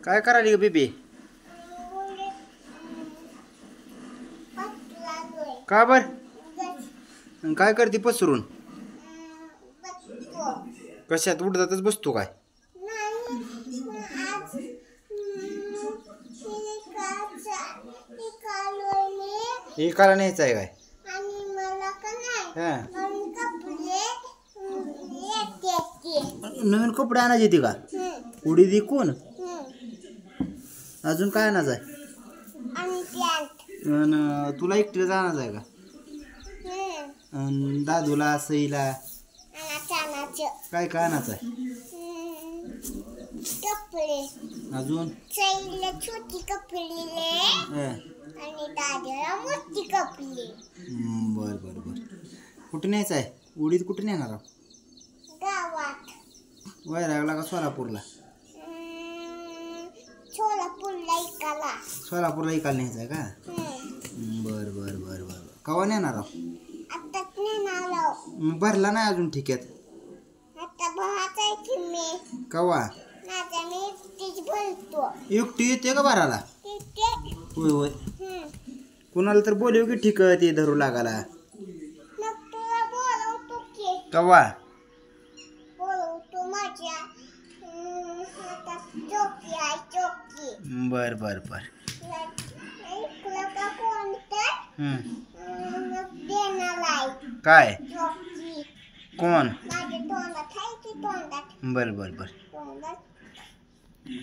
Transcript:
काय करायली ग बेबी? का बर? काय करते पसरून? कशात उडतातच बसतो काय? एकाला न्यायचं आहे काय? नवीन कपडे आणायचे येते का? उडी दे कोण? अजून काय आणायचं आहे? तुला एकटीला जाणारच आहे का? दादूला सईला काय काय आणायचं आहे? कपडे अजून सईला छोटी कपडे आणि दादाला मोठी कपडे. बर बर बर. कुठे न्यायचं आहे? उडीद कुठे नेणार आहोत? गावात. वैरागला का सोलापूरला? सोलापूरला इकायला न्यायचं आहे का? बर बर बर बर. कवा नेणार आहोत? आताच नेणार आहोत. भरला नाही अजून ठिक्यात? आता भरायचा की मी. कवा? माझा मी एकटीच भरतो. एकटी येते का भराला? होय होय. कुणाला तर बोलव की ठीक ते धरू लागाला. मग तुला बोलवतो की. कवा? बोलवतो माझ्या आता चौकी आहे चौकी. बर बर बर. तुला का कोणतं देणार आहे? काय? चौकी. कोण? माझ्या तोंडात आहे की तोंडात. बर बर बर.